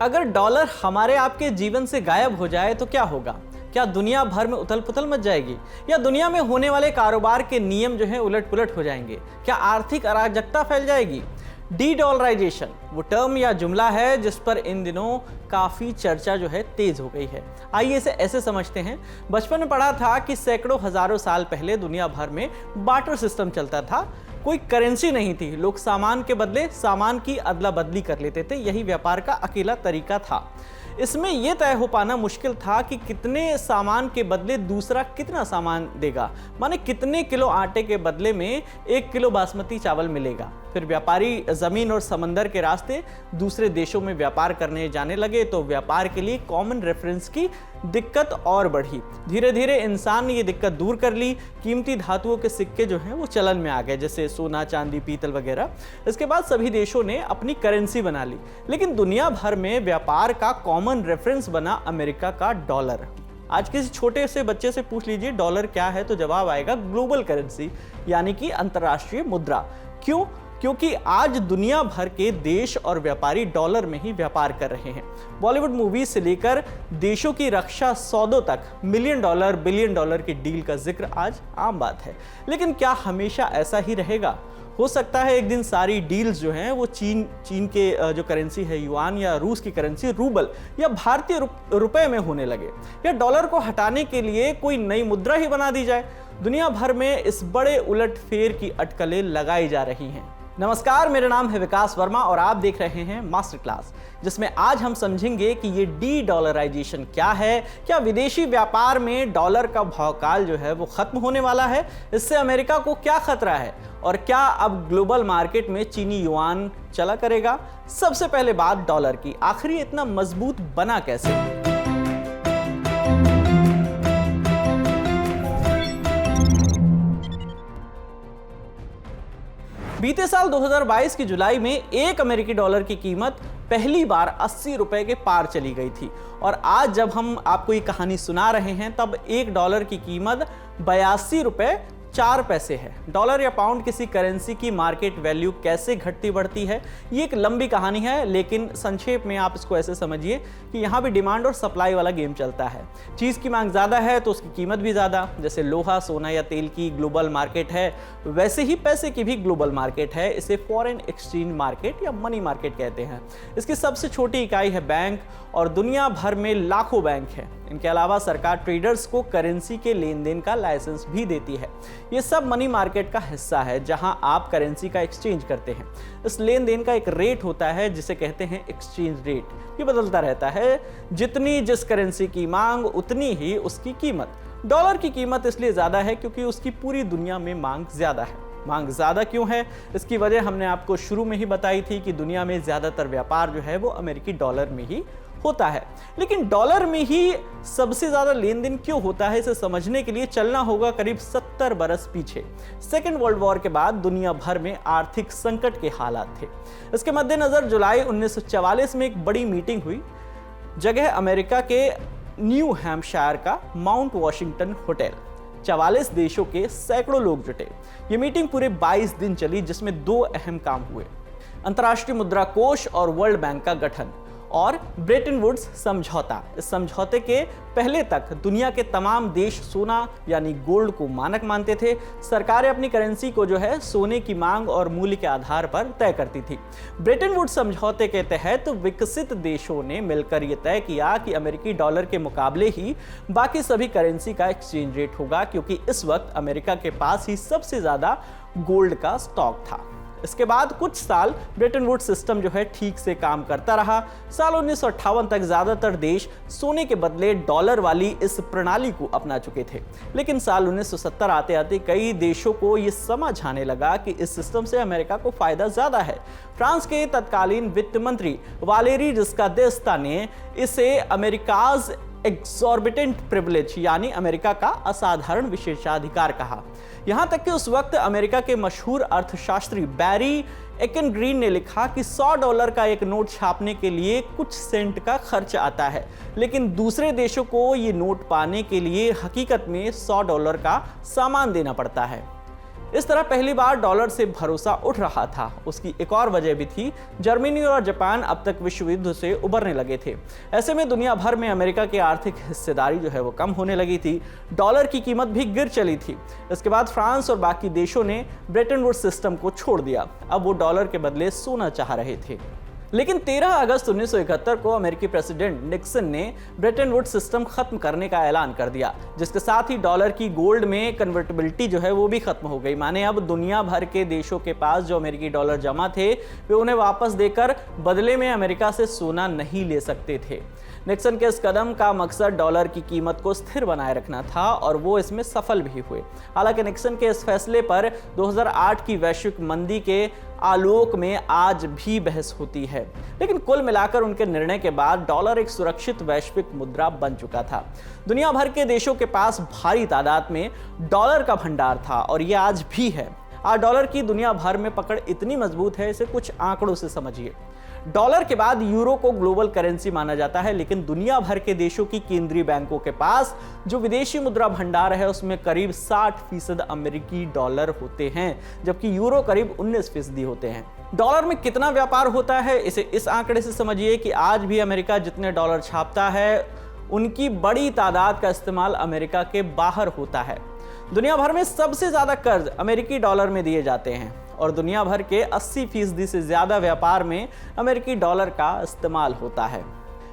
अगर डॉलर हमारे आपके जीवन से गायब हो जाए तो क्या होगा? क्या दुनिया भर में उथल पुथल मच जाएगी, या दुनिया में होने वाले कारोबार के नियम जो है उलट पुलट हो जाएंगे? क्या आर्थिक अराजकता फैल जाएगी? डी डॉलराइजेशन वो टर्म या जुमला है जिस पर इन दिनों काफी चर्चा जो है तेज हो गई है। आइए इसे ऐसे समझते हैं। बचपन में पढ़ा था कि सैकड़ों हजारों साल पहले दुनिया भर में बार्टर सिस्टम चलता था। कोई करेंसी नहीं थी, लोग सामान के बदले सामान की अदला बदली कर लेते थे। यही व्यापार का अकेला तरीका था। इसमें यह तय हो पाना मुश्किल था कि कितने सामान के बदले दूसरा कितना सामान देगा, माने कितने किलो आटे के बदले में 1 किलो बासमती चावल मिलेगा। फिर व्यापारी जमीन और समंदर के रास्ते दूसरे देशों में व्यापार करने जाने लगे तो व्यापार के लिए कॉमन रेफरेंस की दिक्कत और बढ़ी। धीरे धीरे इंसान ने ये दिक्कत दूर कर ली। कीमती धातुओं के सिक्के जो हैं वो चलन में आ गए, जैसे सोना, चांदी, पीतल वगैरह। इसके बाद सभी देशों ने अपनी करेंसी बना ली। लेकिन दुनिया भर में व्यापार का कॉमन रेफरेंस बना अमेरिका का डॉलर। आज किसी छोटे से बच्चे से पूछ लीजिए डॉलर क्या है तो जवाब आएगा ग्लोबल करेंसी, यानी कि अंतर्राष्ट्रीय मुद्रा। क्यों? क्योंकि आज दुनिया भर के देश और व्यापारी डॉलर में ही व्यापार कर रहे हैं। बॉलीवुड मूवीज से लेकर देशों की रक्षा सौदों तक मिलियन डॉलर, बिलियन डॉलर की डील का जिक्र आज आम बात है। लेकिन क्या हमेशा ऐसा ही रहेगा? हो सकता है एक दिन सारी डील्स जो हैं वो चीन के जो करेंसी है युआन, या रूस की करेंसी रूबल, या भारतीय रुपए में होने लगे, या डॉलर को हटाने के लिए कोई नई मुद्रा ही बना दी जाए। दुनिया भर में इस बड़े उलटफेर की अटकलें लगाई जा रही हैं। नमस्कार, मेरा नाम है विकास वर्मा और आप देख रहे हैं मास्टर क्लास, जिसमें आज हम समझेंगे कि ये डी डॉलराइजेशन क्या है। क्या विदेशी व्यापार में डॉलर का भौकाल जो है वो खत्म होने वाला है? इससे अमेरिका को क्या खतरा है? और क्या अब ग्लोबल मार्केट में चीनी युआन चला करेगा? सबसे पहले बात डॉलर की। आखिर ये इतना मजबूत बना कैसे? बीते साल 2022 की जुलाई में 1 अमेरिकी डॉलर की कीमत पहली बार 80 रुपए के पार चली गई थी। और आज जब हम आपको ये कहानी सुना रहे हैं तब 1 डॉलर की कीमत 82 रुपए 4 पैसे है। डॉलर या पाउंड किसी करेंसी की मार्केट वैल्यू कैसे घटती बढ़ती है, ये एक लंबी कहानी है, लेकिन संक्षेप में आप इसको ऐसे समझिए कि यहाँ भी डिमांड और सप्लाई वाला गेम चलता है। चीज़ की मांग ज़्यादा है तो उसकी कीमत भी ज़्यादा। जैसे लोहा, सोना या तेल की ग्लोबल मार्केट है, वैसे ही पैसे की भी ग्लोबल मार्केट है। इसे फॉरेन एक्सचेंज मार्केट या मनी मार्केट कहते हैं। इसकी सबसे छोटी इकाई है बैंक, और दुनिया भर में लाखों बैंक हैं। इनके अलावा सरकार ट्रेडर्स को करेंसी के लेन देन का लाइसेंस भी देती है। ये सब मनी मार्केट का हिस्सा है, जहां आप करेंसी का एक्सचेंज करते हैं। इस लेन देन का एक रेट होता है जिसे कहते हैं एक्सचेंज रेट। ये बदलता रहता है, जितनी जिस करेंसी की मांग उतनी ही उसकी कीमत। डॉलर की कीमत इसलिए ज़्यादा है क्योंकि उसकी पूरी दुनिया में मांग ज़्यादा है। मांग ज़्यादा क्यों है? इसकी वजह हमने आपको शुरू में ही बताई थी कि दुनिया में ज़्यादातर व्यापार जो है वो अमेरिकी डॉलर में ही होता है। लेकिन डॉलर में ही सबसे ज़्यादा लेन देन क्यों होता है, इसे समझने के लिए चलना होगा करीब 70 बरस पीछे। सेकेंड वर्ल्ड वॉर के बाद दुनिया भर में आर्थिक संकट के हालात थे। इसके मद्देनजर जुलाई 1944 में एक बड़ी मीटिंग हुई। जगह अमेरिका के न्यू हैम्पशायर का माउंट वॉशिंगटन होटल। 44 देशों के सैकड़ों लोग जुटे। ये मीटिंग पूरे 22 दिन चली, जिसमें 2 अहम काम हुए: अंतर्राष्ट्रीय मुद्रा कोष और वर्ल्ड बैंक का गठन, और ब्रेटन वुड्स समझौता। इस समझौते के पहले तक दुनिया के तमाम देश सोना यानी गोल्ड को मानक मानते थे। सरकारें अपनी करेंसी को जो है सोने की मांग और मूल्य के आधार पर तय करती थी। ब्रेटन वुड्स समझौते के तहत विकसित देशों ने मिलकर यह तय किया कि अमेरिकी डॉलर के मुकाबले ही बाकी सभी करेंसी का एक्सचेंज रेट होगा, क्योंकि इस वक्त अमेरिका के पास ही सबसे ज्यादा गोल्ड का स्टॉक था। इसके बाद कुछ साल ब्रेटन वुड्स सिस्टम जो है ठीक से काम करता रहा। साल 1958 तक ज्यादातर देश सोने के बदले डॉलर वाली इस प्रणाली को अपना चुके थे। लेकिन साल 1970 आते आते कई देशों को यह समझ आने लगा कि इस सिस्टम से अमेरिका को फायदा ज्यादा है। फ्रांस के तत्कालीन वित्त मंत्री वालेरी जिस्का देस्ता ने इसे अमेरिकाज एक्सॉर्बिटेंट प्रिविलेज यानी अमेरिका का असाधारण विशेषाधिकार कहा। यहां तक कि उस वक्त अमेरिका के मशहूर अर्थशास्त्री बैरी एकेनग्रीन ने लिखा कि $100 का एक नोट छापने के लिए कुछ सेंट का खर्च आता है, लेकिन दूसरे देशों को ये नोट पाने के लिए हकीकत में $100 का सामान देना पड़ता है। इस तरह पहली बार डॉलर से भरोसा उठ रहा था। उसकी एक और वजह भी थी, जर्मनी और जापान अब तक विश्व युद्ध से उबरने लगे थे। ऐसे में दुनिया भर में अमेरिका की आर्थिक हिस्सेदारी जो है वो कम होने लगी थी। डॉलर की कीमत भी गिर चली थी। इसके बाद फ्रांस और बाकी देशों ने ब्रेटन वुड्स सिस्टम को छोड़ दिया। अब वो डॉलर के बदले सोना चाह रहे थे। लेकिन 13 अगस्त 1971 को अमेरिकी प्रेसिडेंट निक्सन ने ब्रेटन वुड्स सिस्टम खत्म करने का ऐलान कर दिया, जिसके साथ ही डॉलर की गोल्ड में कन्वर्टिबिलिटी जो है वो भी खत्म हो गई। माने अब दुनिया भर के देशों के पास जो अमेरिकी डॉलर जमा थे वे उन्हें वापस देकर बदले में अमेरिका से सोना नहीं ले सकते थे। निक्सन के इस कदम का मकसद डॉलर की कीमत को स्थिर बनाए रखना था और वो इसमें सफल भी हुए। हालांकि निक्सन के इस फैसले पर 2008 की वैश्विक मंदी के आलोक में आज भी बहस होती है, लेकिन कुल मिलाकर उनके निर्णय के बाद डॉलर एक सुरक्षित वैश्विक मुद्रा बन चुका था। दुनिया भर के देशों के पास भारी तादाद में डॉलर का भंडार था और ये आज भी है। आज डॉलर की दुनिया भर में पकड़ इतनी मजबूत है, इसे कुछ आंकड़ों से समझिए। डॉलर के बाद यूरो को ग्लोबल करेंसी माना जाता है, लेकिन दुनिया भर के देशों की केंद्रीय बैंकों के पास जो विदेशी मुद्रा भंडार है उसमें करीब 60% अमेरिकी डॉलर होते हैं, जबकि यूरो करीब 19% होते हैं। डॉलर में कितना व्यापार होता है इसे इस आंकड़े से समझिए कि आज भी अमेरिका जितने डॉलर छापता है उनकी बड़ी तादाद का इस्तेमाल अमेरिका के बाहर होता है। दुनिया भर में सबसे ज्यादा कर्ज अमेरिकी डॉलर में दिए जाते हैं और दुनिया भर के 80% से ज्यादा व्यापार में अमेरिकी डॉलर का इस्तेमाल होता है।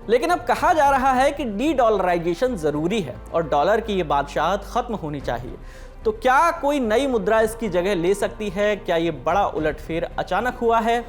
लेकिन अब कहा जा रहा है कि डी डॉलराइजेशन जरूरी है और डॉलर की ये बादशाहत खत्म होनी चाहिए। तो क्या कोई नई मुद्रा इसकी जगह ले सकती है? क्या ये बड़ा उलटफेर अचानक हुआ है?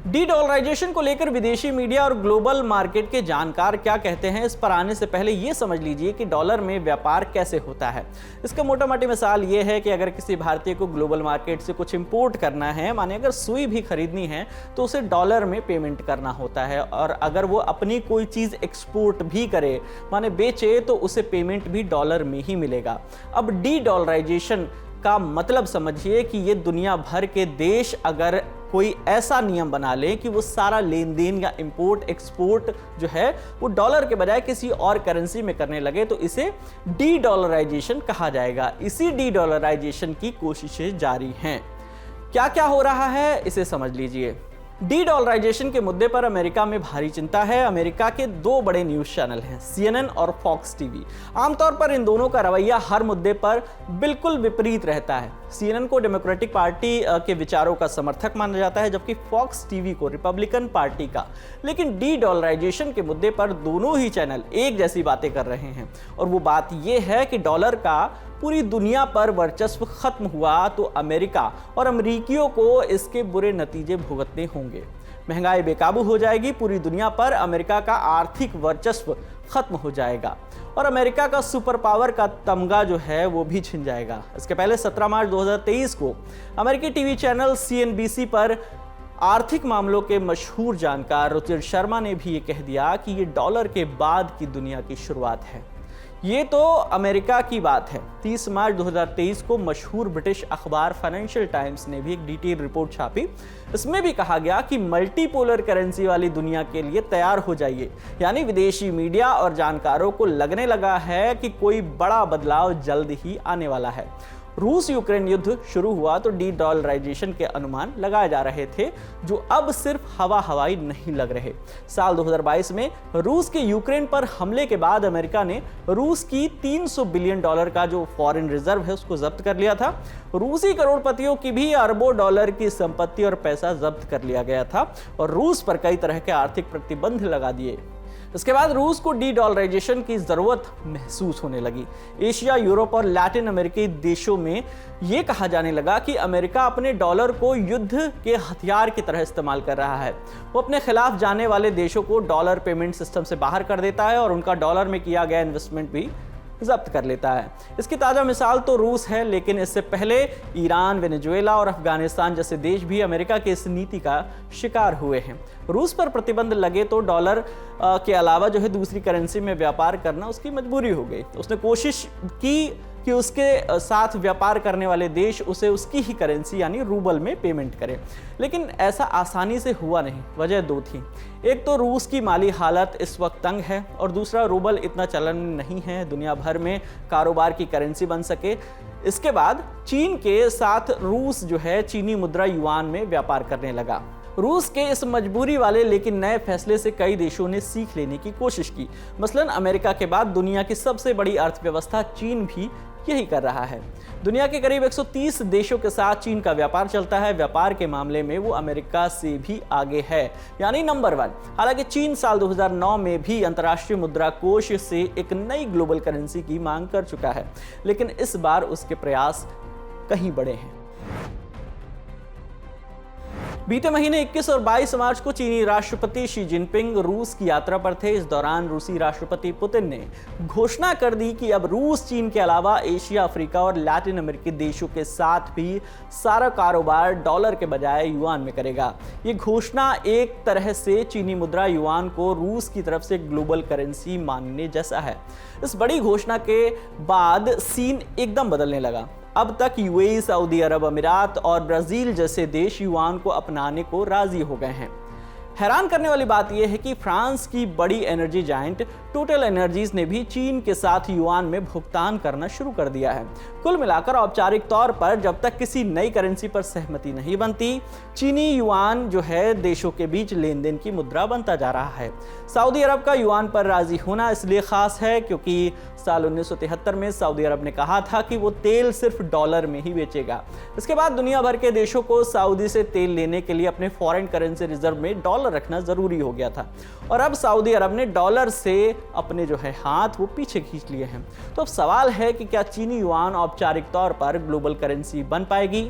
डी डॉलराइजेशन को लेकर विदेशी मीडिया और ग्लोबल मार्केट के जानकार क्या कहते हैं, इस पर आने से पहले यह समझ लीजिए कि डॉलर में व्यापार कैसे होता है। इसका मोटा मोटी मिसाल यह है कि अगर किसी भारतीय को ग्लोबल मार्केट से कुछ इंपोर्ट करना है, माने अगर सुई भी खरीदनी है तो उसे डॉलर में पेमेंट करना होता है, और अगर वो अपनी कोई चीज एक्सपोर्ट भी करे माने बेचे तो उसे पेमेंट भी डॉलर में ही मिलेगा। अब डी डॉलराइजेशन का मतलब समझिए कि ये दुनिया भर के देश अगर कोई ऐसा नियम बना ले कि वो सारा लेन देन या इंपोर्ट एक्सपोर्ट जो है वो डॉलर के बजाय किसी और करेंसी में करने लगे तो इसे डी डॉलराइजेशन कहा जाएगा। इसी डी डॉलराइजेशन की कोशिशें जारी हैं। क्या क्या हो रहा है इसे समझ लीजिए। डी डॉलराइजेशन के मुद्दे पर अमेरिका में भारी चिंता है। अमेरिका के दो बड़े न्यूज चैनल हैं, CNN और फॉक्स टीवी। आमतौर पर इन दोनों का रवैया हर मुद्दे पर बिल्कुल विपरीत रहता है। CNN को डेमोक्रेटिक पार्टी के विचारों का समर्थक माना जाता है, जबकि फॉक्स टीवी को रिपब्लिकन पार्टी का। लेकिन डी डॉलराइजेशन के मुद्दे पर दोनों ही चैनल एक जैसी बातें कर रहे हैं, और वो बात यह है कि डॉलर का पूरी दुनिया पर वर्चस्व खत्म हुआ तो अमेरिका और अमेरिकियों को इसके बुरे नतीजे भुगतने होंगे। महंगाई बेकाबू हो जाएगी, पूरी दुनिया पर अमेरिका का आर्थिक वर्चस्व खत्म हो जाएगा और अमेरिका का सुपर पावर का तमगा जो है वो भी छिन जाएगा। इसके पहले 17 मार्च 2023 को अमेरिकी टीवी चैनल CNBC पर आर्थिक मामलों के मशहूर जानकार रुचिर शर्मा ने भी ये कह दिया कि ये डॉलर के बाद की दुनिया की शुरुआत है। ये तो अमेरिका की बात है। 30 मार्च 2023 को मशहूर ब्रिटिश अखबार फाइनेंशियल टाइम्स ने भी एक डिटेल रिपोर्ट छापी। इसमें भी कहा गया कि मल्टीपोलर करेंसी वाली दुनिया के लिए तैयार हो जाइए। यानी विदेशी मीडिया और जानकारों को लगने लगा है कि कोई बड़ा बदलाव जल्द ही आने वाला है। रूस यूक्रेन युद्ध शुरू हुआ तो डी डॉलराइजेशन के अनुमान लगाए जा रहे थे, जो अब सिर्फ हवाई नहीं लग रहे। साल 2022 में रूस के यूक्रेन पर हमले के बाद अमेरिका ने रूस की $300 बिलियन का जो फॉरेन रिजर्व है उसको जब्त कर लिया था। रूसी करोड़पतियों की भी अरबों डॉलर की संपत्ति और पैसा जब्त कर लिया गया था और रूस पर कई तरह के आर्थिक प्रतिबंध लगा दिए। इसके बाद रूस को डी डॉलराइजेशन की जरूरत महसूस होने लगी। एशिया, यूरोप और लैटिन अमेरिकी देशों में यह कहा जाने लगा कि अमेरिका अपने डॉलर को युद्ध के हथियार की तरह इस्तेमाल कर रहा है। वो अपने खिलाफ जाने वाले देशों को डॉलर पेमेंट सिस्टम से बाहर कर देता है और उनका डॉलर में किया गया इन्वेस्टमेंट भी जब्त कर लेता है। इसकी ताज़ा मिसाल तो रूस है, लेकिन इससे पहले ईरान, वेनेजुएला और अफगानिस्तान जैसे देश भी अमेरिका की इस नीति का शिकार हुए हैं। रूस पर प्रतिबंध लगे तो डॉलर के अलावा जो है दूसरी करेंसी में व्यापार करना उसकी मजबूरी हो गई। उसने कोशिश की कि उसके साथ व्यापार करने वाले देश उसे उसकी ही करेंसी यानी रूबल में पेमेंट करें। लेकिन ऐसा आसानी से हुआ नहीं। वजह दो थी। एक तो रूस की माली हालत इस वक्त तंग है और दूसरा रूबल इतना चलन नहीं है दुनिया भर में कारोबार की करेंसी बन सके। इसके बाद चीन के साथ रूस जो है चीनी मुद्रा युआन में व्यापार करने लगा। रूस के इस मजबूरी वाले लेकिन नए फैसले से कई देशों ने सीख लेने की कोशिश की। मसलन अमेरिका के बाद दुनिया की सबसे बड़ी अर्थव्यवस्था चीन भी यही कर रहा है। दुनिया के करीब 130 देशों के साथ चीन का व्यापार चलता है। व्यापार के मामले में वो अमेरिका से भी आगे है, यानी नंबर 1। हालांकि चीन साल 2009 में भी अंतर्राष्ट्रीय मुद्रा कोष से एक नई ग्लोबल करेंसी की मांग कर चुका है, लेकिन इस बार उसके प्रयास कहीं बड़े हैं। बीते महीने 21 और 22 मार्च को चीनी राष्ट्रपति शी जिनपिंग रूस की यात्रा पर थे। इस दौरान रूसी राष्ट्रपति पुतिन ने घोषणा कर दी कि अब रूस चीन के अलावा एशिया, अफ्रीका और लैटिन अमेरिकी देशों के साथ भी सारा कारोबार डॉलर के बजाय युआन में करेगा। ये घोषणा एक तरह से चीनी मुद्रा युआन को रूस की तरफ से ग्लोबल करेंसी मानने जैसा है। इस बड़ी घोषणा के बाद सीन एकदम बदलने लगा। अब तक यूएई, सऊदी अरब अमीरात और ब्राजील जैसे देश युआन को अपनाने को राजी हो गए हैं। हैरान करने वाली बात यह है कि फ्रांस की बड़ी एनर्जी जायंट टोटल एनर्जीज ने भी चीन के साथ युआन में भुगतान करना शुरू कर दिया है। कुल मिलाकर औपचारिक तौर पर जब तक किसी नई करेंसी पर सहमति नहीं बनती, चीनी युआन जो है देशों के बीच लेन देन की मुद्रा बनता जा रहा है। सऊदी अरब का युआन पर राजी होना इसलिए खास है क्योंकि साल 1973 में सऊदी अरब ने कहा था कि वो तेल सिर्फ डॉलर में ही बेचेगा। इसके बाद दुनिया भर के देशों को सऊदी से तेल लेने के लिए अपने फॉरेन करेंसी रिजर्व में डॉलर रखना जरूरी हो गया था और अब सऊदी अरब ने डॉलर से अपने जो है हाथ वो पीछे खींच लिए हैं। तो अब सवाल है कि क्या चीनी युआन औपचारिक तौर पर ग्लोबल करेंसी बन पाएगी?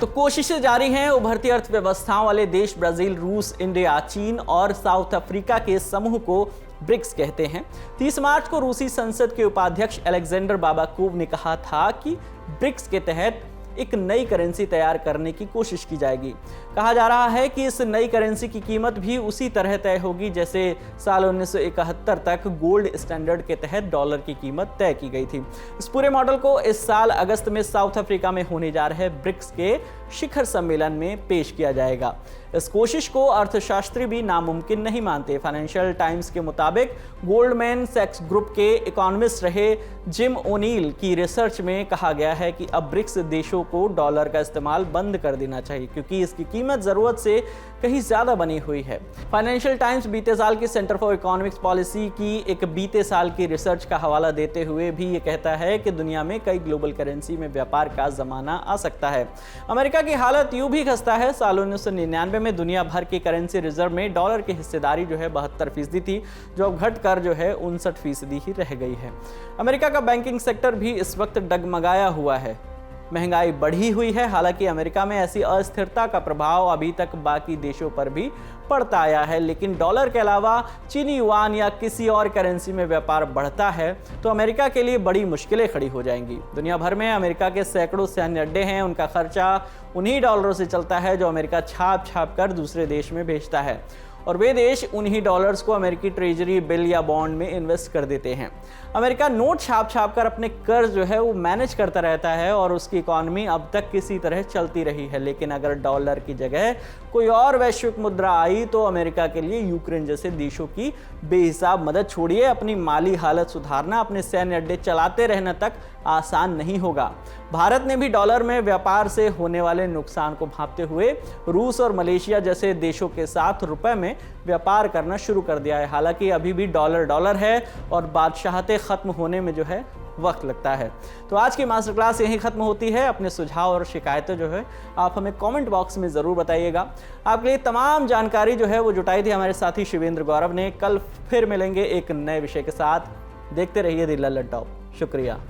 तो कोशिशें जारी हैं। उभरती अर्थव्यवस्थाओं वाले देश ब्राजील, रूस, इंडिया, चीन और साउथ अफ्रीका के समूह को ब्रिक्स कहते हैं। 30 मार्च को रूसी संसद के उपाध्यक्ष अलेक्जेंडर बाबाकोव ने कहा था कि ब्रिक्स के तहत एक नई करेंसी तैयार करने की कोशिश की जाएगी। कहा जा रहा है कि इस नई करेंसी की कीमत भी उसी तरह तय होगी जैसे साल 1971 तक गोल्ड स्टैंडर्ड के तहत डॉलर की कीमत तय की गई थी। इस पूरे मॉडल को इस साल अगस्त में साउथ अफ्रीका में होने जा रहे ब्रिक्स के शिखर सम्मेलन में पेश किया जाएगा। इस कोशिश को अर्थशास्त्री भी नामुमकिन नहीं मानते। फाइनेंशियल टाइम्स के मुताबिक गोल्डमैन सैक्स ग्रुप के इकोनॉमिस्ट रहे जिम ओनील की रिसर्च में कहा गया है कि अब ब्रिक्स देशों को डॉलर का इस्तेमाल बंद कर देना चाहिए क्योंकि इसकी कीमत जरूरत से कहीं ज्यादा बनी हुई है। फाइनेंशियल टाइम्स बीते साल की सेंटर फॉर इकोनॉमिक्स पॉलिसी की एक बीते साल की रिसर्च का हवाला देते हुए भी ये कहता है कि दुनिया में कई ग्लोबल करेंसी में व्यापार का जमाना आ सकता है। अमेरिका की हालत यूं भी खस्ता है। साल 1999 में दुनिया भर की करेंसी रिजर्व में डॉलर की हिस्सेदारी जो है 72% थी, जो अब घटकर जो है 59% ही रह गई है। अमेरिका का बैंकिंग सेक्टर भी इस वक्त डगमगाया हुआ है। महंगाई बढ़ी हुई है। हालांकि अमेरिका में ऐसी अस्थिरता का प्रभाव अभी तक बाकी देशों पर भी पड़ता आया है, लेकिन डॉलर के अलावा चीनी युआन या किसी और करेंसी में व्यापार बढ़ता है तो अमेरिका के लिए बड़ी मुश्किलें खड़ी हो जाएंगी। दुनिया भर में अमेरिका के सैकड़ों सैन्य अड्डे हैं। उनका खर्चा उन्हीं डॉलरों से चलता है जो अमेरिका छाप छाप कर दूसरे देश में भेजता है और वे देश उन्हीं डॉलर्स को अमेरिकी ट्रेजरी बिल या बॉन्ड में इन्वेस्ट कर देते हैं। अमेरिका नोट छाप छाप कर अपने कर्ज जो है वो मैनेज करता रहता है और उसकी इकॉनमी अब तक किसी तरह चलती रही है। लेकिन अगर डॉलर की जगह कोई और वैश्विक मुद्रा आई तो अमेरिका के लिए यूक्रेन जैसे देशों की बेहिसाब मदद छोड़िए, अपनी माली हालत सुधारना, अपने सैन्य अड्डे चलाते रहना तक आसान नहीं होगा। भारत ने भी डॉलर में व्यापार से होने वाले नुकसान को भांपते हुए रूस और मलेशिया जैसे देशों के साथ रुपए में व्यापार करना शुरू कर दिया है। हालांकि अभी भी डॉलर है और बादशाहतें खत्म होने में जो है वक्त लगता है। तो आज की मास्टर क्लास यहीं खत्म होती है। अपने सुझाव और शिकायतें जो है आप हमें कमेंट बॉक्स में ज़रूर बताइएगा। आपके लिए तमाम जानकारी जो है वो जुटाई थी हमारे साथी शिवेंद्र गौरव ने। कल फिर मिलेंगे एक नए विषय के साथ। देखते रहिए द लल्लड़ टॉप। शुक्रिया।